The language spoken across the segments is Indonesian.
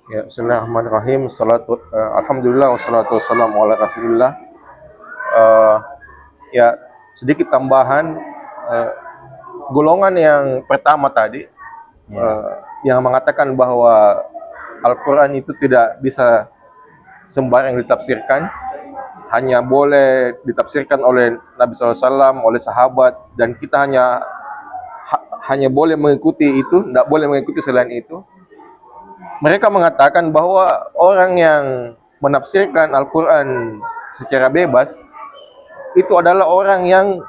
Ya, Bismillahirrahmanirrahim. Alhamdulillah wassalatu wassalamu ala Rasulillah. Eh, ya, sedikit tambahan, eh, golongan yang pertama tadi, yang mengatakan bahwa Al-Quran itu tidak bisa sembarang ditafsirkan, hanya boleh ditafsirkan oleh Nabi SAW, oleh sahabat, dan kita hanya boleh mengikuti itu, tidak boleh mengikuti selain itu. Mereka mengatakan bahwa orang yang menafsirkan Al-Quran secara bebas itu adalah orang yang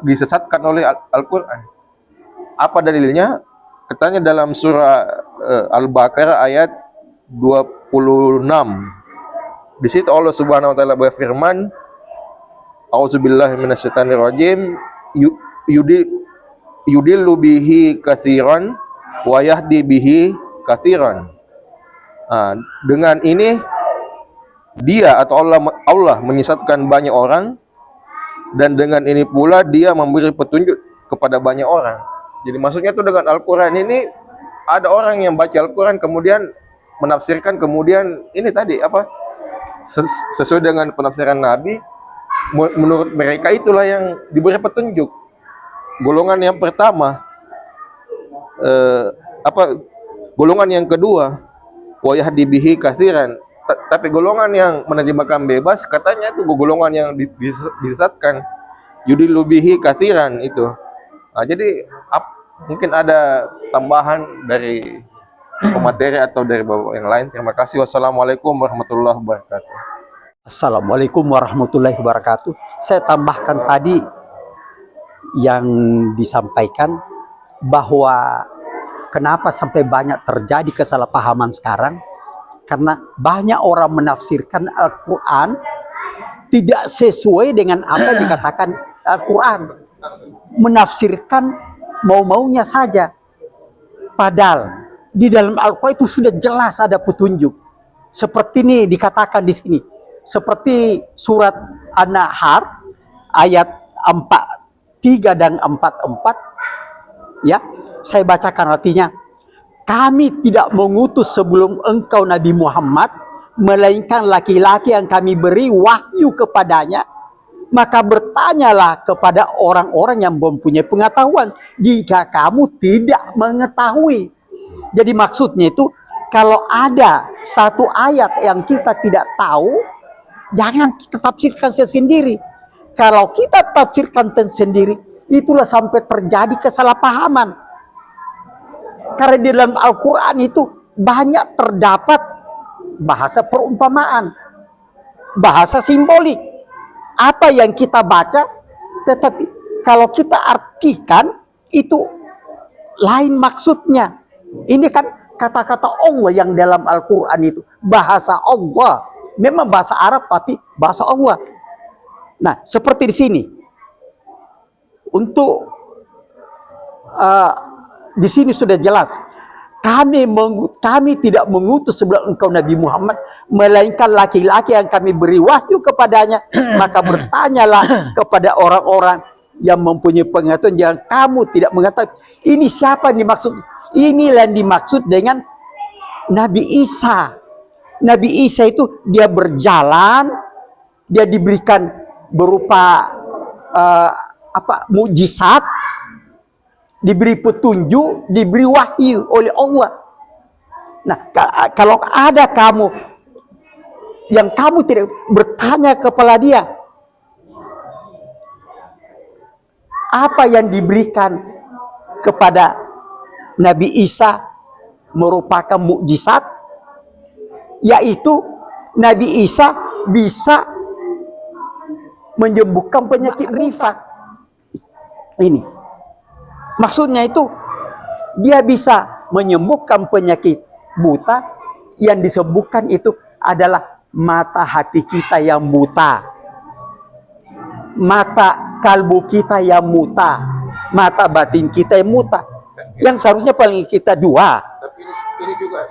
disesatkan oleh Al-Quran. Apa dalilnya? Katanya dalam surah Al-Baqarah ayat 26. Di situ Allah Subhanahu wa taala berfirman, A'udzubillahi minasyaitonirrajim, yudillu bihi katsiran wa yahdi bihi katsiran. Dengan ini dia atau Allah menyesatkan banyak orang, dan dengan ini pula dia memberi petunjuk kepada banyak orang. Jadi maksudnya itu dengan Al-Quran ini, ada orang yang baca Al-Quran kemudian menafsirkan, kemudian ini tadi apa, sesuai dengan penafsiran Nabi, menurut mereka itulah yang diberi petunjuk. Golongan yang pertama, golongan yang kedua, wa yahdi bihi katsiran. Tapi golongan yang menerjemahkan bebas, katanya itu golongan yang disesatkan, yudillu bihi katsiran itu. Jadi mungkin ada tambahan dari pemateri atau dari bapak yang lain. Terima kasih. Wassalamualaikum warahmatullahi wabarakatuh. Assalamualaikum warahmatullahi wabarakatuh. Saya tambahkan tadi yang disampaikan bahwa kenapa sampai banyak terjadi kesalahpahaman sekarang, karena banyak orang menafsirkan Al-Quran tidak sesuai dengan apa yang dikatakan Al-Quran, menafsirkan mau-maunya saja, padahal di dalam Al-Quran itu sudah jelas ada petunjuk. Seperti ini dikatakan di sini, seperti surat An-Nahl ayat 43 dan 44, ya. Saya bacakan artinya. Kami tidak mengutus sebelum engkau Nabi Muhammad, melainkan laki-laki yang kami beri wahyu kepadanya. Maka bertanyalah kepada orang-orang yang mempunyai pengetahuan, jika kamu tidak mengetahui. Jadi maksudnya itu, kalau ada satu ayat yang kita tidak tahu, jangan kita tafsirkan sendiri. Kalau kita tafsirkan sendiri, itulah sampai terjadi kesalahpahaman. Karena di dalam Al-Quran itu banyak terdapat bahasa perumpamaan, bahasa simbolik. Apa yang kita baca, tetapi kalau kita artikan, itu lain maksudnya. Ini kan kata-kata Allah yang dalam Al-Quran itu, bahasa Allah. Memang bahasa Arab, tapi bahasa Allah. Nah, seperti di sini. Untuk di sini sudah jelas, kami tidak mengutus sebelum engkau Nabi Muhammad, melainkan laki-laki yang kami beri wahyu kepadanya. Maka bertanyalah kepada orang-orang yang mempunyai pengetahuan, jangan kamu tidak mengetahui. Ini siapa yang dimaksud? Inilah yang dimaksud dengan Nabi Isa. Nabi Isa itu dia berjalan, dia diberikan berupa mukjizat, diberi petunjuk, diberi wahyu oleh Allah. Nah, kalau ada kamu yang kamu tidak bertanya kepada dia, apa yang diberikan kepada Nabi Isa merupakan mukjizat, yaitu Nabi Isa bisa menyembuhkan penyakit rifat. Ini maksudnya itu, dia bisa menyembuhkan penyakit buta. Yang disembuhkan itu adalah mata hati kita yang buta, mata kalbu kita yang buta, mata batin kita yang buta, yang seharusnya paling kita dua. Tapi ini juga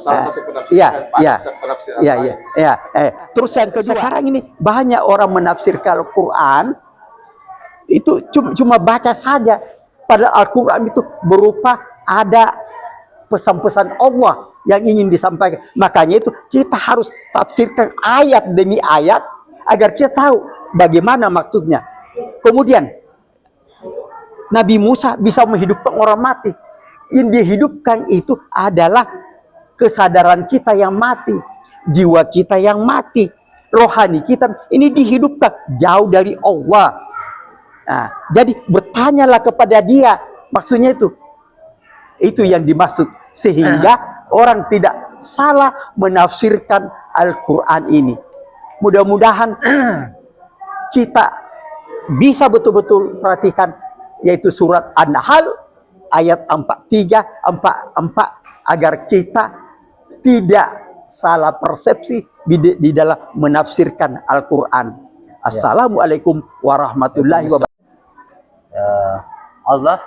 salah satu penafsiran. Terus yang kedua, sekarang ini banyak orang menafsirkan Al-Quran itu cuma baca saja. Pada Al-Quran itu berupa ada pesan-pesan Allah yang ingin disampaikan. Makanya itu kita harus tafsirkan ayat demi ayat agar kita tahu bagaimana maksudnya. Kemudian Nabi Musa bisa menghidupkan orang mati. Yang dihidupkan itu adalah kesadaran kita yang mati, jiwa kita yang mati, rohani kita ini dihidupkan jauh dari Allah. Nah, jadi bertanyalah kepada Dia, maksudnya itu yang dimaksud, sehingga orang tidak salah menafsirkan Al-Quran ini. Mudah-mudahan kita bisa betul-betul perhatikan, yaitu surat An-Nahl ayat 43, 44, agar kita tidak salah persepsi di dalam menafsirkan Al-Quran. Assalamualaikum warahmatullahi wabarakatuh. Allah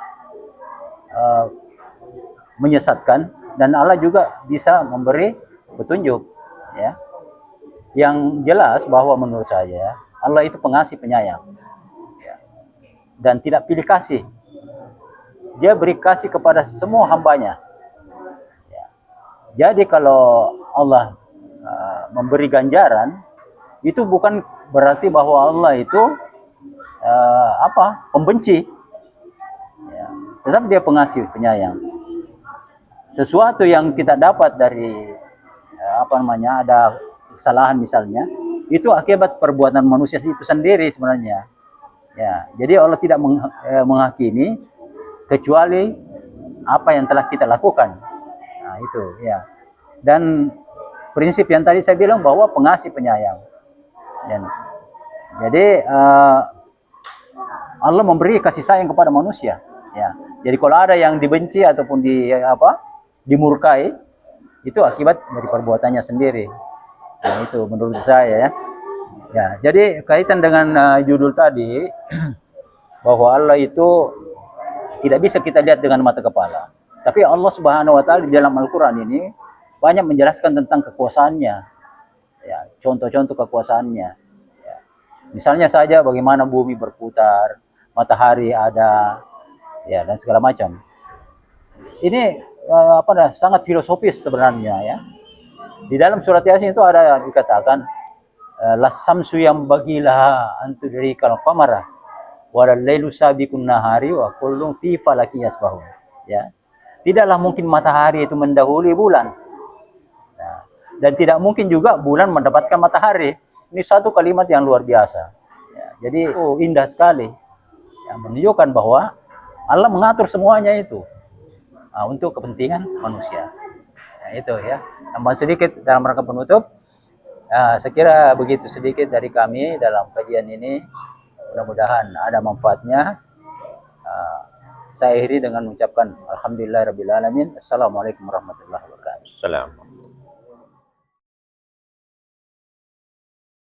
menyesatkan, dan Allah juga bisa memberi petunjuk, ya. Yang jelas bahwa menurut saya Allah itu pengasih penyayang, ya, dan tidak pilih kasih. Dia beri kasih kepada semua hambanya, ya. Jadi kalau Allah memberi ganjaran, itu bukan berarti bahwa Allah itu pembenci, ya. Tetap dia pengasih penyayang. Sesuatu yang kita dapat dari ada kesalahan misalnya, itu akibat perbuatan manusia itu sendiri sebenarnya, ya. Jadi Allah tidak menghakimi kecuali apa yang telah kita lakukan. Nah, itu, ya. Dan prinsip yang tadi saya bilang bahwa pengasih penyayang. Dan jadi Allah memberi kasih sayang kepada manusia, ya. Jadi kalau ada yang dibenci ataupun dimurkai, itu akibat dari perbuatannya sendiri. Nah, itu menurut saya, ya. Ya, jadi kaitan dengan judul tadi bahwa Allah itu tidak bisa kita lihat dengan mata kepala. Tapi Allah Subhanahu wa taala di dalam Al-Qur'an ini banyak menjelaskan tentang kekuasaannya. Ya, contoh-contoh kekuasaannya. Ya. Misalnya saja bagaimana bumi berputar, matahari ada, ya, dan segala macam. Ini sangat filosofis sebenarnya, ya. Di dalam surat Yasin itu ada dikatakan las-samsu yang bagilah antudrikal qamara walal lailu sabiqun nahari wa kullun fi falakin yasbahun, ya. Tidaklah mungkin matahari itu mendahului bulan. Nah, dan tidak mungkin juga bulan mendapatkan matahari. Ini satu kalimat yang luar biasa, ya. Jadi indah sekali, ya, menunjukkan bahwa Allah mengatur semuanya itu untuk kepentingan manusia. Nah, itu, ya. Tambah sedikit dalam rangka penutup. Saya kira begitu sedikit dari kami dalam kajian ini. Mudah-mudahan ada manfaatnya. Saya akhiri dengan mengucapkan alhamdulillahirabbil alamin. Assalamualaikum warahmatullahi wabarakatuh. Salam.